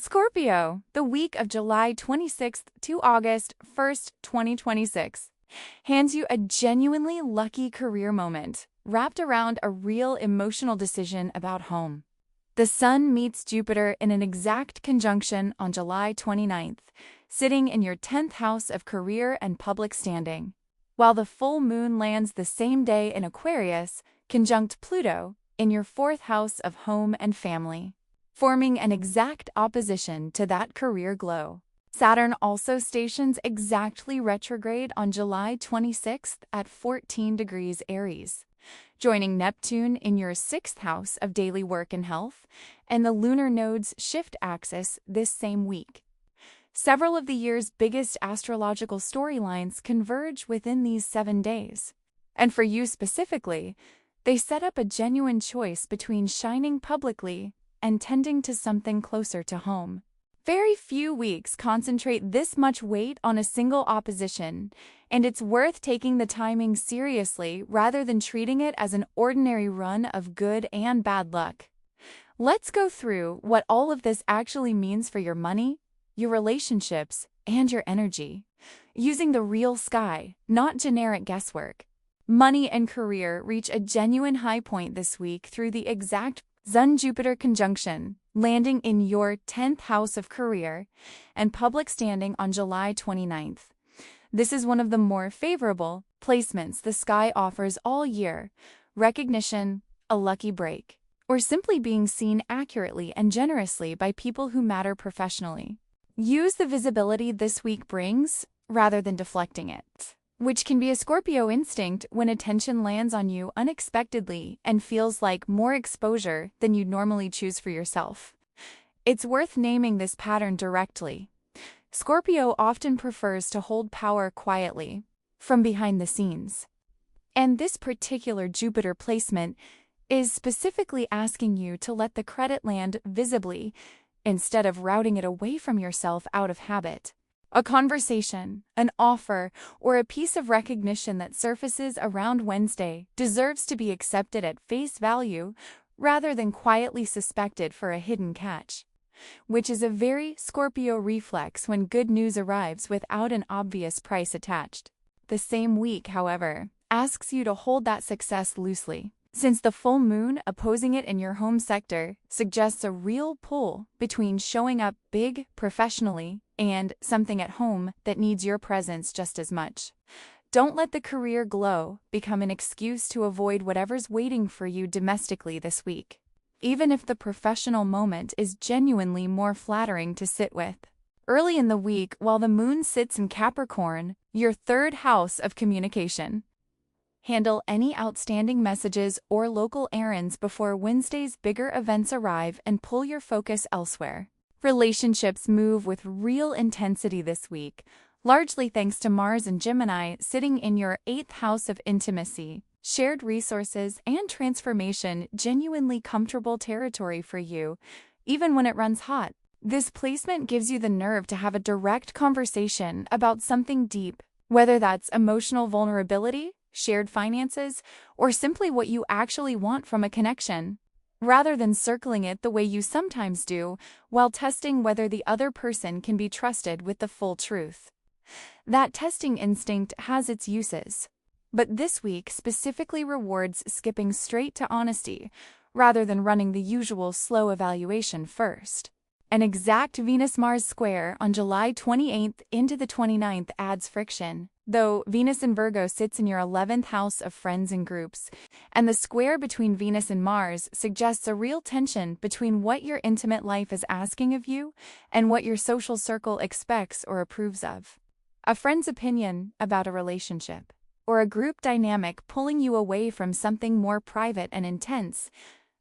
Scorpio, the week of July 26th to August 1st, 2026, hands you a genuinely lucky career moment wrapped around a real emotional decision about home. The Sun meets Jupiter in an exact conjunction on July 29th, sitting in your 10th house of career and public standing, while the full moon lands the same day in Aquarius, conjunct Pluto, in your 4th house of home and family, forming an exact opposition to that career glow. Saturn also stations exactly retrograde on July 26th at 14 degrees Aries, joining Neptune in your 6th house of daily work and health, and the lunar nodes shift axis this same week. Several of the year's biggest astrological storylines converge within these 7 days. And for you specifically, they set up a genuine choice between shining publicly and tending to something closer to home. Very few weeks concentrate this much weight on a single opposition, and it's worth taking the timing seriously rather than treating it as an ordinary run of good and bad luck. Let's go through what all of this actually means for your money, your relationships, and your energy, using the real sky, not generic guesswork. Money and career reach a genuine high point this week through the exact Sun-Jupiter conjunction, landing in your 10th house of career and public standing on July 29th. This is one of the more favorable placements the sky offers all year: recognition, a lucky break, or simply being seen accurately and generously by people who matter professionally. Use the visibility this week brings rather than deflecting it, which can be a Scorpio instinct when attention lands on you unexpectedly and feels like more exposure than you'd normally choose for yourself. It's worth naming this pattern directly. Scorpio often prefers to hold power quietly, from behind the scenes. And this particular Jupiter placement is specifically asking you to let the credit land visibly instead of routing it away from yourself out of habit. A conversation, an offer, or a piece of recognition that surfaces around Wednesday deserves to be accepted at face value rather than quietly suspected for a hidden catch, which is a very Scorpio reflex when good news arrives without an obvious price attached. The same week, however, asks you to hold that success loosely, since the full moon opposing it in your home sector suggests a real pull between showing up big professionally and something at home that needs your presence just as much. Don't let the career glow become an excuse to avoid whatever's waiting for you domestically this week, even if the professional moment is genuinely more flattering to sit with. Early in the week, while the moon sits in Capricorn, your 3rd house of communication, handle any outstanding messages or local errands before Wednesday's bigger events arrive and pull your focus elsewhere. Relationships move with real intensity this week, largely thanks to Mars and Gemini sitting in your 8th house of intimacy, shared resources, and transformation, genuinely comfortable territory for you, even when it runs hot. This placement gives you the nerve to have a direct conversation about something deep, whether that's emotional vulnerability, shared finances, or simply what you actually want from a connection, rather than circling it the way you sometimes do while testing whether the other person can be trusted with the full truth. That testing instinct has its uses, but this week specifically rewards skipping straight to honesty rather than running the usual slow evaluation first. An exact Venus-Mars square on July 28th into the 29th adds friction, though Venus in Virgo sits in your 11th house of friends and groups, and the square between Venus and Mars suggests a real tension between what your intimate life is asking of you and what your social circle expects or approves of. A friend's opinion about a relationship, or a group dynamic pulling you away from something more private and intense,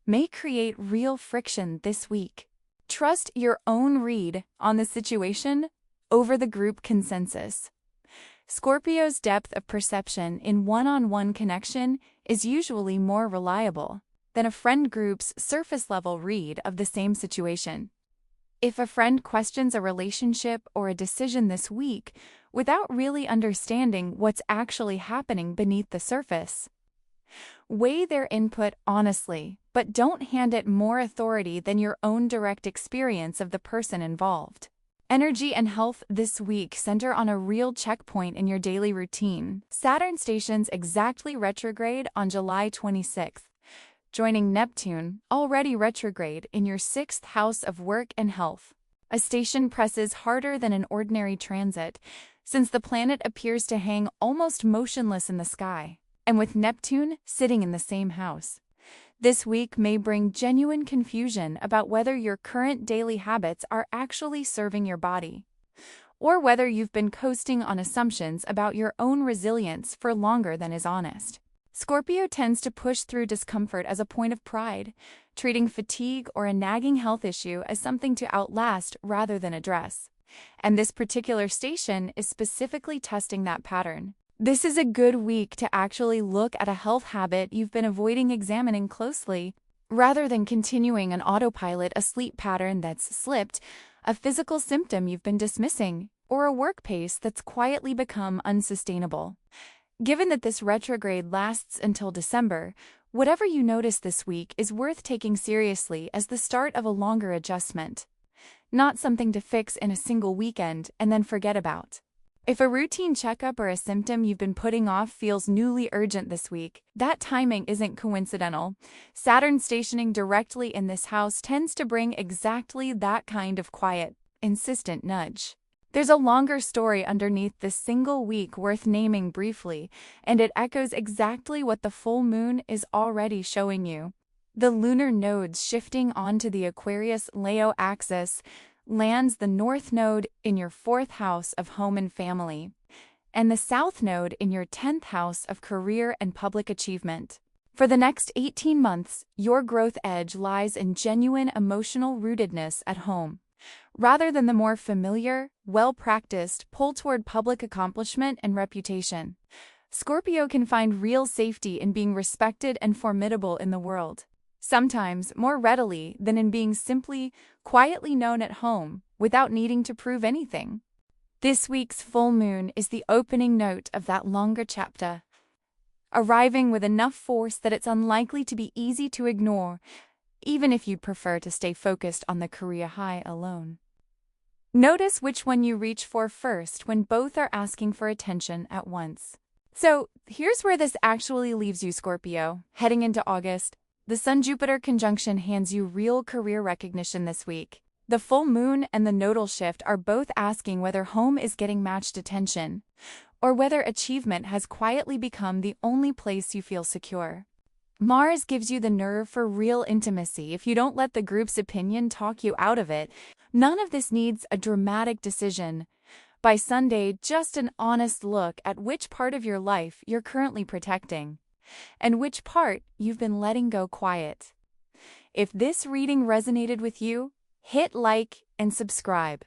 may create real friction this week. Trust your own read on the situation over the group consensus. Scorpio's depth of perception in one-on-one connection is usually more reliable than a friend group's surface-level read of the same situation. If a friend questions a relationship or a decision this week without really understanding what's actually happening beneath the surface, weigh their input honestly, but but don't hand it more authority than your own direct experience of the person involved. Energy and health this week center on a real checkpoint in your daily routine. Saturn stations exactly retrograde on July 26th, joining Neptune, already retrograde, in your 6th house of work and health. A station presses harder than an ordinary transit, since the planet appears to hang almost motionless in the sky, and with Neptune sitting in the same house. This week may bring genuine confusion about whether your current daily habits are actually serving your body, or whether you've been coasting on assumptions about your own resilience for longer than is honest. Scorpio tends to push through discomfort as a point of pride, treating fatigue or a nagging health issue as something to outlast rather than address. And this particular station is specifically testing that pattern. This is a good week to actually look at a health habit you've been avoiding examining closely, rather than continuing an autopilot, a sleep pattern that's slipped, a physical symptom you've been dismissing, or a work pace that's quietly become unsustainable. Given that this retrograde lasts until December, whatever you notice this week is worth taking seriously as the start of a longer adjustment, not something to fix in a single weekend and then forget about. If a routine checkup or a symptom you've been putting off feels newly urgent this week, that timing isn't coincidental. Saturn stationing directly in this house tends to bring exactly that kind of quiet, insistent nudge. There's a longer story underneath this single week worth naming briefly, and it echoes exactly what the full moon is already showing you. The lunar nodes shifting onto the Aquarius-Leo axis lands the North Node in your 4th house of home and family, and the South Node in your 10th house of career and public achievement. For the next 18 months, your growth edge lies in genuine emotional rootedness at home, rather than the more familiar, well-practiced pull toward public accomplishment and reputation. Scorpio can find real safety in being respected and formidable in the world, sometimes more readily than in being simply, quietly known at home without needing to prove anything. This week's full moon is the opening note of that longer chapter, arriving with enough force that it's unlikely to be easy to ignore, even if you'd prefer to stay focused on the career high alone. Notice which one you reach for first when both are asking for attention at once. So, here's where this actually leaves you, Scorpio. Heading into August, the Sun-Jupiter conjunction hands you real career recognition this week. The full moon and the nodal shift are both asking whether home is getting matched attention, or whether achievement has quietly become the only place you feel secure. Mars gives you the nerve for real intimacy if you don't let the group's opinion talk you out of it. None of this needs a dramatic decision. By Sunday, just an honest look at which part of your life you're currently protecting, and which part you've been letting go quiet. If this reading resonated with you, hit like and subscribe.